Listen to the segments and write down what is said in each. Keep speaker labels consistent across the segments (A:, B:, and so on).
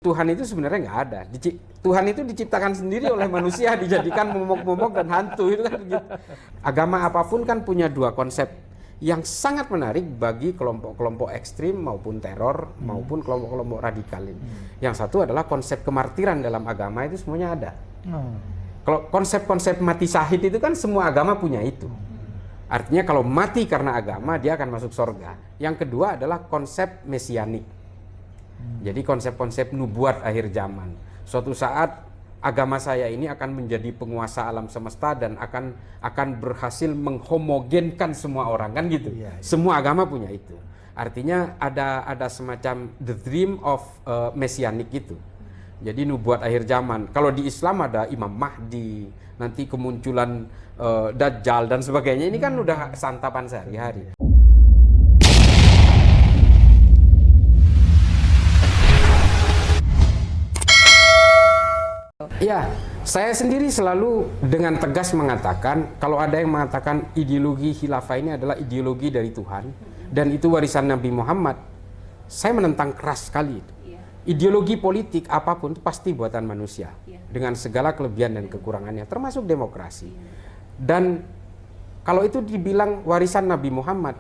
A: Tuhan itu sebenarnya nggak ada. Tuhan itu diciptakan sendiri oleh manusia, dijadikan momok-momok dan hantu itu kan begitu. Agama apapun kan punya dua konsep yang sangat menarik bagi kelompok-kelompok ekstrim maupun teror maupun kelompok-kelompok radikal ini. Yang satu adalah konsep kemartiran dalam agama itu semuanya ada. Kalau konsep-konsep mati syahid itu kan semua agama punya itu. Artinya kalau mati karena agama dia akan masuk surga. Yang kedua adalah konsep mesianik. Jadi konsep-konsep nubuat akhir zaman. Suatu saat agama saya ini akan menjadi penguasa alam semesta dan akan berhasil menghomogenkan semua orang kan gitu. Semua agama punya itu. Artinya ada semacam the dream of mesianik itu. Jadi nubuat akhir zaman. Kalau di Islam ada Imam Mahdi, nanti kemunculan Dajjal dan sebagainya. Ini kan udah santapan sehari-hari. Ya, saya sendiri selalu dengan tegas mengatakan kalau ada yang mengatakan ideologi khilafah ini adalah ideologi dari Tuhan dan itu warisan Nabi Muhammad, saya menentang keras sekali itu. Ideologi politik apapun itu pasti buatan manusia dengan segala kelebihan dan kekurangannya, termasuk demokrasi. Dan kalau itu dibilang warisan Nabi Muhammad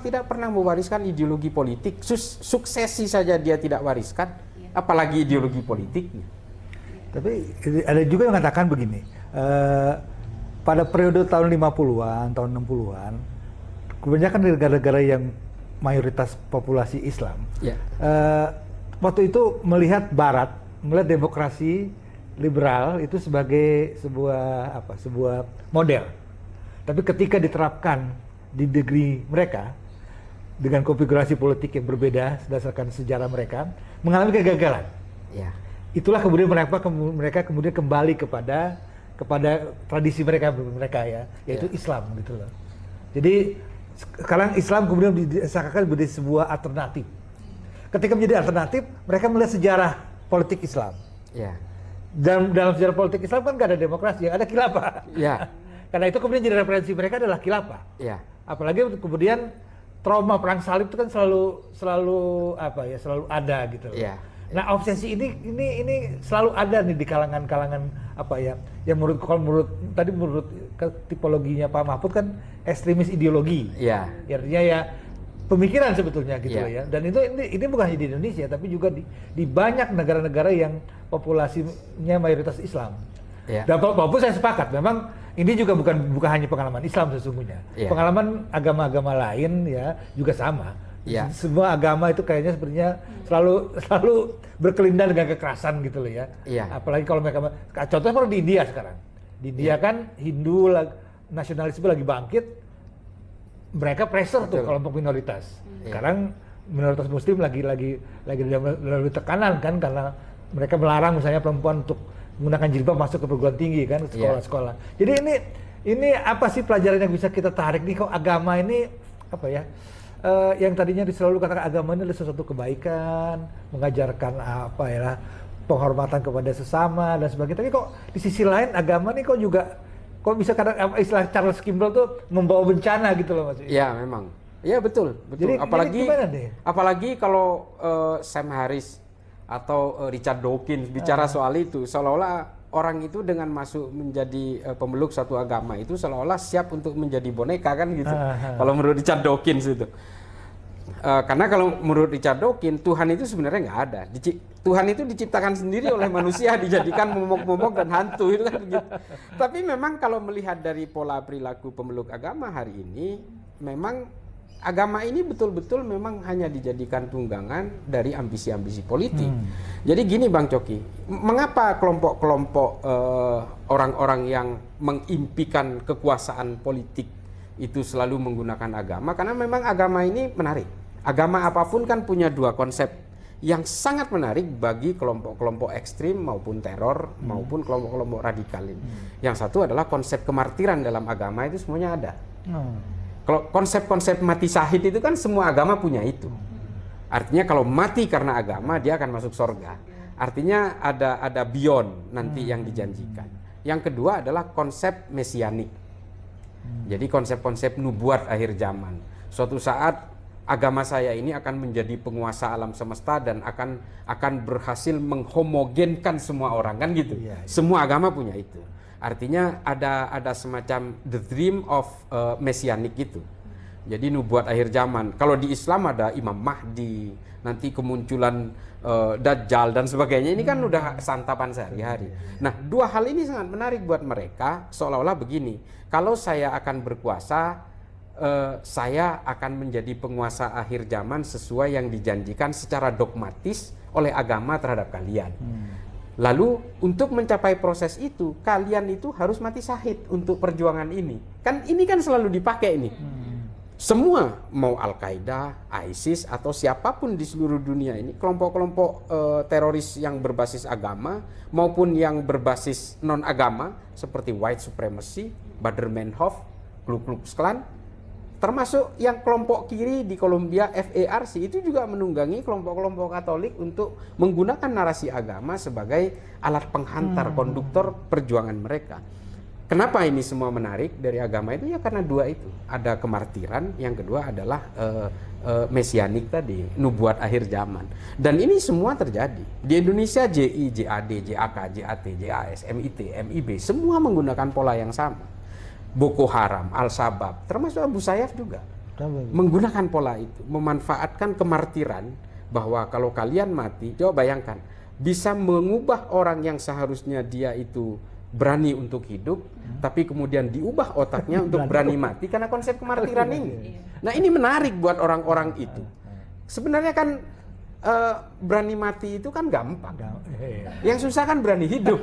A: tidak pernah mewariskan ideologi politik, suksesi saja dia tidak wariskan, apalagi ideologi politiknya.
B: Tapi ada juga yang mengatakan begini, pada periode tahun 50-an, tahun 60-an, kebanyakan negara-negara yang mayoritas populasi Islam, waktu itu melihat Barat, melihat demokrasi liberal itu sebagai sebuah model. Tapi ketika diterapkan di negeri mereka, dengan konfigurasi politik yang berbeda berdasarkan sejarah mereka, mengalami kegagalan. Itulah kemudian mereka kemudian kembali kepada tradisi mereka ya, yaitu Islam gitu loh. Jadi sekarang Islam kemudian disangkakan menjadi sebuah alternatif. Ketika menjadi alternatif, mereka melihat sejarah politik Islam. Dan dalam sejarah politik Islam kan nggak ada demokrasi, ada khilafah. Karena itu kemudian jadi referensi mereka adalah khilafah. Apalagi kemudian trauma perang salib itu kan selalu ada gitu loh. Nah, obsesi ini selalu ada nih di kalangan yang menurut tipologinya Pak Mahfud kan ekstremis ideologi. Artinya ya pemikiran sebetulnya gitu loh ya. Dan ini bukan hanya di Indonesia tapi juga di banyak negara-negara yang populasinya mayoritas Islam. Dan walaupun saya sepakat memang ini juga bukan hanya pengalaman Islam sesungguhnya. Pengalaman agama-agama lain ya juga sama. Semua agama itu kayaknya sepertinya selalu berkelindan dengan kekerasan gitu loh ya. Apalagi kalau mereka, contohnya kalau di India sekarang, di India kan Hindu nasionalisme lagi bangkit, mereka pressure tuh kelompok minoritas. Sekarang minoritas Muslim lagi dalam tekanan kan karena mereka melarang misalnya perempuan untuk menggunakan jilbab masuk ke perguruan tinggi kan, sekolah-sekolah. Jadi ini apa sih pelajaran yang bisa kita tarik nih, kok agama ini yang tadinya selalu katakan agama ini adalah sesuatu kebaikan, mengajarkan penghormatan kepada sesama dan sebagainya. Tapi kok di sisi lain agama ini kok bisa kadang istilah Charles Kimball tuh membawa bencana gitu loh maksudnya.
A: Iya memang. Iya betul. Jadi, apalagi kalau Sam Harris atau Richard Dawkins bicara soal itu, seolah-olah orang itu dengan masuk menjadi pemeluk satu agama itu seolah-olah siap untuk menjadi boneka kan gitu. Kalau menurut Richard Dawkins itu. Karena kalau menurut Richard Dawkins, Tuhan itu sebenarnya nggak ada. Tuhan itu diciptakan sendiri oleh manusia, dijadikan momok-momok dan hantu itu kan begitu. Tapi memang kalau melihat dari pola perilaku pemeluk agama hari ini, memang agama ini betul-betul memang hanya dijadikan tunggangan dari ambisi-ambisi politik. Jadi gini Bang Coki, mengapa kelompok-kelompok orang-orang yang mengimpikan kekuasaan politik itu selalu menggunakan agama? Karena memang agama ini menarik. Agama apapun kan punya dua konsep yang sangat menarik bagi kelompok-kelompok ekstrim maupun teror maupun kelompok-kelompok radikal ini. Yang satu adalah konsep kemartiran dalam agama itu semuanya ada. Kalau konsep-konsep mati syahid itu kan semua agama punya itu. Artinya kalau mati karena agama dia akan masuk surga. Artinya ada beyond nanti yang dijanjikan. Yang kedua adalah konsep mesianik. Jadi konsep-konsep nubuat akhir zaman. Suatu saat agama saya ini akan menjadi penguasa alam semesta dan akan berhasil menghomogenkan semua orang, kan gitu. Semua agama punya itu. Artinya ada semacam the dream of messianic gitu. Jadi nubuat akhir zaman. Kalau di Islam ada Imam Mahdi, nanti kemunculan Dajjal dan sebagainya. Ini kan udah santapan sehari-hari. Nah, dua hal ini sangat menarik buat mereka, seolah-olah begini. Kalau saya akan berkuasa, saya akan menjadi penguasa akhir zaman sesuai yang dijanjikan secara dogmatis oleh agama terhadap kalian. Lalu untuk mencapai proses itu, kalian itu harus mati syahid untuk perjuangan ini. Kan ini kan selalu dipakai ini. Semua, mau Al-Qaeda, ISIS atau siapapun di seluruh dunia ini, kelompok-kelompok teroris yang berbasis agama maupun yang berbasis non-agama seperti white supremacy, Baader-Meinhof, Ku Klux Klan, termasuk yang kelompok kiri di Kolombia FARC itu juga menunggangi kelompok-kelompok Katolik untuk menggunakan narasi agama sebagai alat penghantar, konduktor perjuangan mereka. Kenapa ini semua menarik dari agama itu? Ya karena dua itu. Ada kemartiran, yang kedua adalah mesianik tadi, nubuat akhir zaman. Dan ini semua terjadi. Di Indonesia JI, JAD, JAK, JAT, JAS, MIT, MIB semua menggunakan pola yang sama. Boko Haram, Al-Shabaab, termasuk Abu Sayyaf juga menggunakan pola itu, memanfaatkan kemartiran bahwa kalau kalian mati, coba bayangkan, bisa mengubah orang yang seharusnya dia itu berani untuk hidup, tapi kemudian diubah otaknya untuk berani mati karena konsep kemartiran ini. Nah, ini menarik buat orang-orang itu. Sebenarnya kan berani mati itu kan gampang. Yang susah kan berani hidup.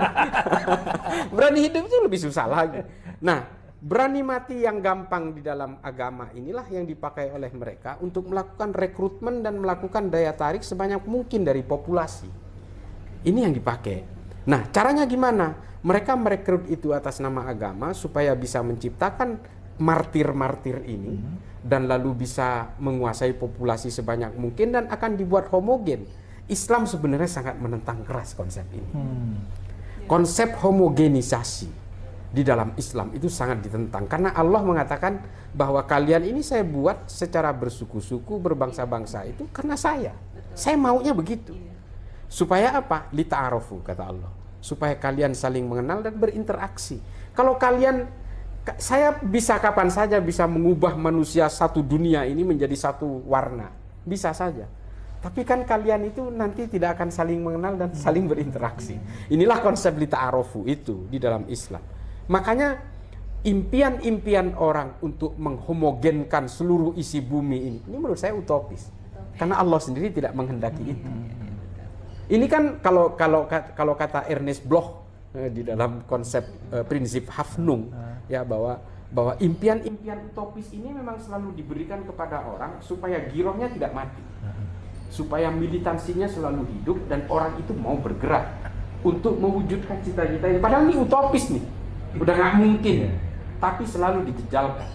A: Berani hidup itu lebih susah lagi. Nah, berani mati yang gampang di dalam agama inilah yang dipakai oleh mereka untuk melakukan rekrutmen dan melakukan daya tarik sebanyak mungkin dari populasi. Ini yang dipakai. Nah, caranya gimana? Mereka merekrut itu atas nama agama supaya bisa menciptakan martir-martir ini dan lalu bisa menguasai populasi sebanyak mungkin dan akan dibuat homogen. Islam sebenarnya sangat menentang keras konsep ini. Konsep homogenisasi di dalam Islam itu sangat ditentang karena Allah mengatakan bahwa kalian ini saya buat secara bersuku-suku, berbangsa-bangsa itu karena saya maunya begitu. Supaya apa? Lita'arofu, kata Allah, supaya kalian saling mengenal dan berinteraksi. Kalau kalian, saya bisa kapan saja bisa mengubah manusia satu dunia ini menjadi satu warna, bisa saja. Tapi kan kalian itu nanti tidak akan saling mengenal dan saling berinteraksi. Inilah konsep lita'arofu itu di dalam Islam. Makanya impian-impian orang untuk menghomogenkan seluruh isi bumi ini menurut saya utopis. Karena Allah sendiri tidak menghendaki itu. Ini kan kalau kata Ernest Bloch di dalam konsep prinsip Hoffnung, ya bahwa impian-impian utopis ini memang selalu diberikan kepada orang supaya girohnya tidak mati. Supaya militansinya selalu hidup dan orang itu mau bergerak untuk mewujudkan cita-cita ini. Padahal ini utopis nih. Udah nggak mungkin, tapi selalu dijejalkan.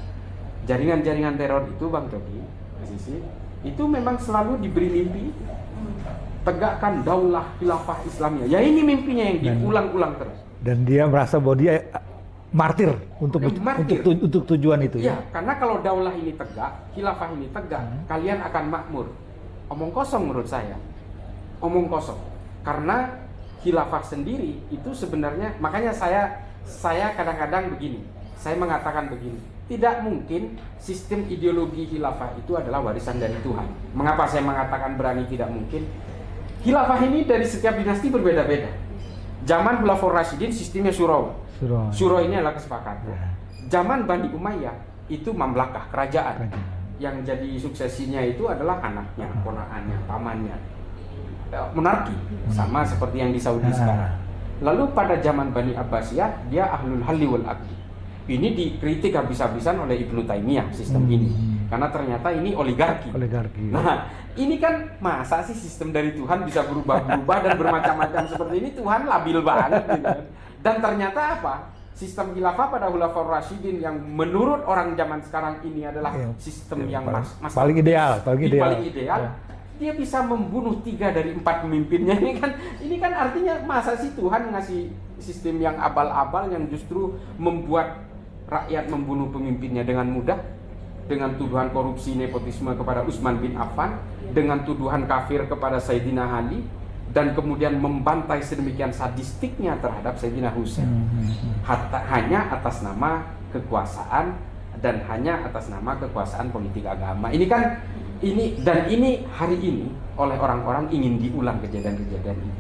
A: Jaringan-jaringan teror itu, Bang Coki, Sisi, itu memang selalu diberi mimpi, tegakkan daulah khilafah Islamnya. Ya ini mimpinya yang diulang-ulang terus.
B: Dan dia merasa bahwa dia martir untuk tujuan itu.
A: Ya, karena kalau daulah ini tegak, khilafah ini tegak, kalian akan makmur. Omong kosong menurut saya, omong kosong. Karena khilafah sendiri itu sebenarnya, makanya saya kadang-kadang begini, saya mengatakan begini, tidak mungkin sistem ideologi khilafah itu adalah warisan dari Tuhan. Mengapa saya mengatakan berani tidak mungkin? Khilafah ini dari setiap dinasti berbeda-beda. Zaman Khulafaur Rasyidin sistemnya syuro. Syuro ini adalah kesepakatan. Zaman Bani Umayyah itu mamlakah, kerajaan. Yang jadi suksesinya itu adalah anaknya, ponakannya, pamannya. Monarki, sama seperti yang di Saudi sekarang. Lalu pada zaman Bani Abbasiyah dia ahlul halli wal aqdi. Ini dikritik habis-habisan oleh Ibnu Taimiyah sistem ini. Karena ternyata ini oligarki. Nah, ini kan masa sih sistem dari Tuhan bisa berubah-ubah dan bermacam-macam seperti ini, Tuhan labil banget gitu. Dan ternyata apa? Sistem khilafah pada Khulafaur Rasyidin yang menurut orang zaman sekarang ini adalah sistem yang
B: paling ideal.
A: Dia bisa membunuh 3 dari 4 pemimpinnya. Ini kan artinya masa sih Tuhan ngasih sistem yang abal-abal yang justru membuat rakyat membunuh pemimpinnya dengan mudah. dengan tuduhan korupsi nepotisme kepada Utsman bin Affan, dengan tuduhan kafir kepada Sayyidina Ali, dan kemudian membantai sedemikian sadistiknya terhadap Sayyidina Husain. Hanya atas nama kekuasaan dan hanya atas nama kekuasaan politik agama. Ini hari ini oleh orang-orang ingin diulang kejadian-kejadian ini.